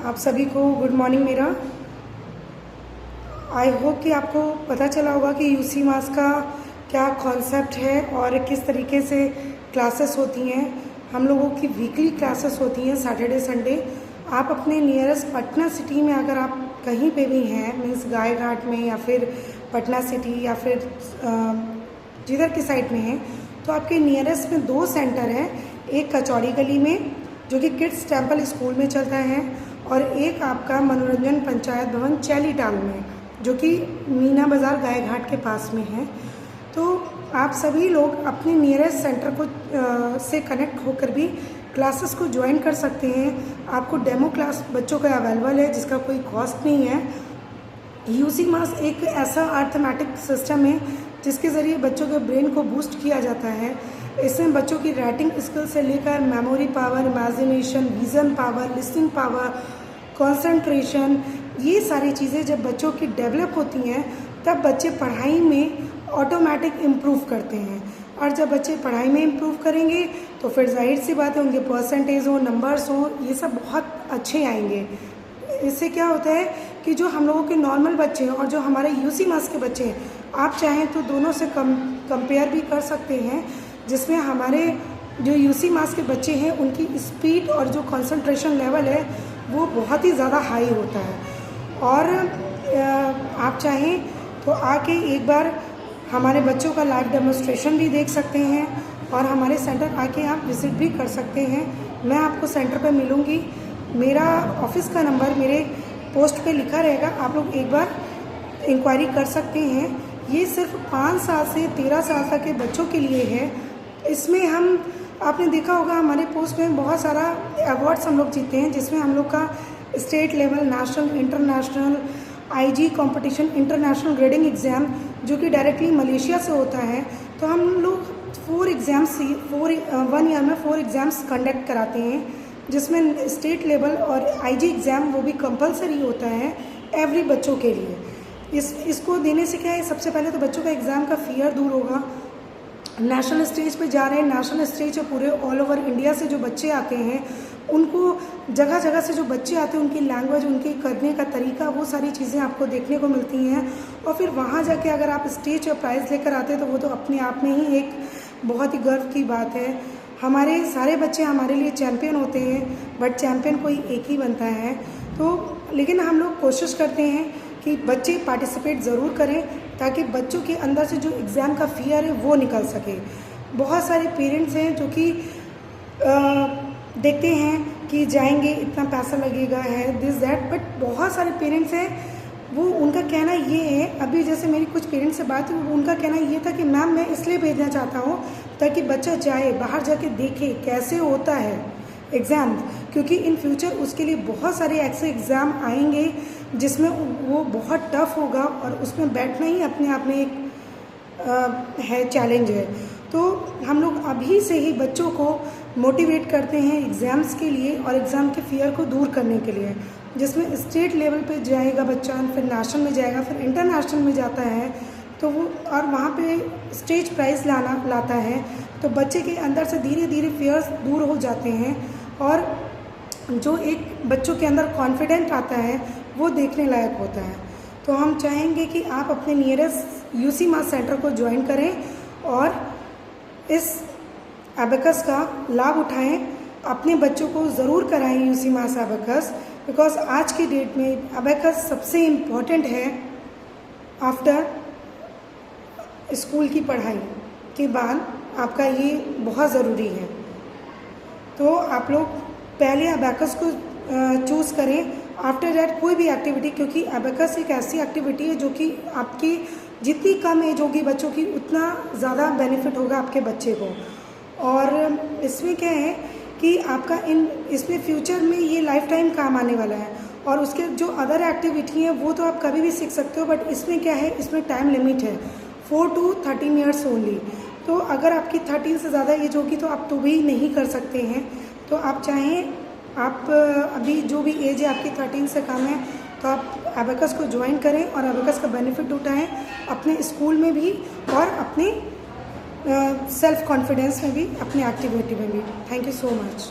आप सभी को गुड मॉर्निंग मेरा। आई होप कि आपको पता चला होगा कि यूसी मास का क्या कॉन्सेप्ट है और किस तरीके से क्लासेस होती हैं। हम लोगों की वीकली क्लासेस होती हैं सैटरडे संडे। आप अपने नियरेस्ट पटना सिटी में अगर आप कहीं पे भी हैं, मीन्स गाय घाट में या फिर पटना सिटी या फिर जिधर की साइड में हैं, तो आपके नियरेस्ट में 2 सेंटर हैं। एक कचौड़ी गली में जो कि किड्स टेम्पल स्कूल में चलता है, और एक आपका मनोरंजन पंचायत भवन चैलीटाल में जो कि मीना बाज़ार गाय घाट के पास में है। तो आप सभी लोग अपने नियरेस्ट सेंटर को से कनेक्ट होकर भी क्लासेस को ज्वाइन कर सकते हैं। आपको डेमो क्लास बच्चों का अवेलेबल है जिसका कोई कॉस्ट नहीं है। यूसी मास एक ऐसा अर्थमेटिक सिस्टम है जिसके ज़रिए बच्चों के ब्रेन को बूस्ट किया जाता है। इसमें बच्चों की राइटिंग स्किल से लेकर memory power, imagination, vision power, listening power, concentration, ये सारी चीज़ें जब बच्चों की डेवलप होती हैं तब बच्चे पढ़ाई में ऑटोमेटिक इम्प्रूव करते हैं। और जब बच्चे पढ़ाई में इम्प्रूव करेंगे तो फिर जाहिर सी बात है उनके परसेंटेज हो, नंबर्स हो, ये सब बहुत अच्छे आएंगे। इससे क्या होता है कि जो हम लोगों के नॉर्मल बच्चे हैं और जो हमारे यूसी मास के बच्चे हैं, आप चाहें तो दोनों से कंपेयर भी कर सकते हैं, जिसमें हमारे जो यूसी मास के बच्चे हैं उनकी स्पीड और जो कंसंट्रेशन लेवल है वो बहुत ही ज़्यादा हाई होता है। और आप चाहें तो आके एक बार हमारे बच्चों का लाइव डेमोन्स्ट्रेशन भी देख सकते हैं और हमारे सेंटर आके आप विज़िट भी कर सकते हैं। मैं आपको सेंटर पर मिलूँगी। मेरा ऑफिस का नंबर मेरे पोस्ट पे लिखा रहेगा, आप लोग एक बार इंक्वायरी कर सकते हैं। ये सिर्फ 5 साल से 13 साल तक के बच्चों के लिए है। इसमें हम आपने देखा होगा हमारे पोस्ट में बहुत सारा अवार्ड्स हम लोग जीते हैं, जिसमें हम लोग का state level, national, international, IG competition, international grading exam जो कि डायरेक्टली मलेशिया से होता है। तो हम लोग 1 ईयर में 4 एग्ज़ाम्स कंडक्ट कराते हैं, जिसमें स्टेट लेवल और आईजी एग्ज़ाम वो भी कंपलसरी होता है एवरी बच्चों के लिए। इसको देने से क्या है, सबसे पहले तो बच्चों का एग्ज़ाम का फियर दूर होगा। नेशनल स्टेज पे जा रहे हैं, नेशनल स्टेज पे पूरे ऑल ओवर इंडिया से जो बच्चे आते हैं, उनको जगह जगह से जो बच्चे आते हैं उनकी लैंग्वेज, उनके करने का तरीका, वो सारी चीज़ें आपको देखने को मिलती हैं। और फिर वहाँ जाके अगर आप स्टेज पर प्राइज़ लेकर आते हैं तो वो तो अपने आप में ही एक बहुत ही गर्व की बात है। हमारे सारे बच्चे हमारे लिए चैम्पियन होते हैं, बट चैम्पियन कोई एक ही बनता है। तो लेकिन हम लोग कोशिश करते हैं कि बच्चे पार्टिसिपेट ज़रूर करें ताकि बच्चों के अंदर से जो एग्ज़ाम का फियर है वो निकल सके। बहुत सारे पेरेंट्स हैं जो कि देखते हैं कि जाएंगे, इतना पैसा लगेगा है, दिस दैट, बट बहुत सारे पेरेंट्स हैं वो उनका कहना ये है, अभी जैसे मेरी कुछ पेरेंट्स से बात हुई, उनका कहना ये था कि मैम मैं इसलिए भेजना चाहता हूँ ताकि बच्चा जाए, बाहर जाके देखे कैसे होता है एग्ज़ाम, क्योंकि इन फ्यूचर उसके लिए बहुत सारे ऐसे एग्ज़ाम आएंगे जिसमें वो बहुत टफ होगा और उसमें बैठना ही अपने आप में एक है चैलेंज है। तो हम लोग अभी से ही बच्चों को मोटिवेट करते हैं एग्ज़ाम्स के लिए और एग्ज़ाम के फियर को दूर करने के लिए, जिसमें स्टेट लेवल पे जाएगा बच्चा, फिर नेशनल में जाएगा, फिर इंटरनेशनल में जाता है तो वो और वहाँ पे स्टेज प्राइज़ लाता है। तो बच्चे के अंदर से धीरे धीरे फियर्स दूर हो जाते हैं और जो एक बच्चों के अंदर कॉन्फिडेंट आता है वो देखने लायक होता है। तो हम चाहेंगे कि आप अपने नियरेस्ट यूसी मास सेंटर को ज्वाइन करें और इस एबेकस का लाभ उठाएं। अपने बच्चों को ज़रूर कराएं यूसी मास एबेकस, बिकॉज आज की डेट में एबेकस सबसे इम्पॉर्टेंट है। आफ्टर स्कूल की पढ़ाई के बाद आपका ये बहुत ज़रूरी है। तो आप लोग पहले एबेकस को चूज़ करें, आफ्टर दैट कोई भी एक्टिविटी, क्योंकि एबेकस एक ऐसी एक्टिविटी है जो कि आपकी जितनी कम एज होगी बच्चों की उतना ज़्यादा बेनिफिट होगा आपके बच्चे को। और इसमें क्या है कि आपका इसमें फ्यूचर में ये लाइफ टाइम काम आने वाला है। और उसके जो अदर एक्टिविटी हैं वो तो आप कभी भी सीख सकते हो, बट इसमें क्या है, इसमें टाइम लिमिट है 4 to 13 ईयर्स ओनली। तो अगर आपकी 13 से ज़्यादा एज होगी तो आप तो भी नहीं कर सकते हैं। तो आप चाहें, आप अभी जो भी एज है आपकी 13 से कम है तो आप एबेकस को ज्वाइन करें और एबेकस का बेनिफिट उठाएं अपने स्कूल में भी और अपने सेल्फ कॉन्फिडेंस में भी, अपनी एक्टिविटी में भी। Thank you so much.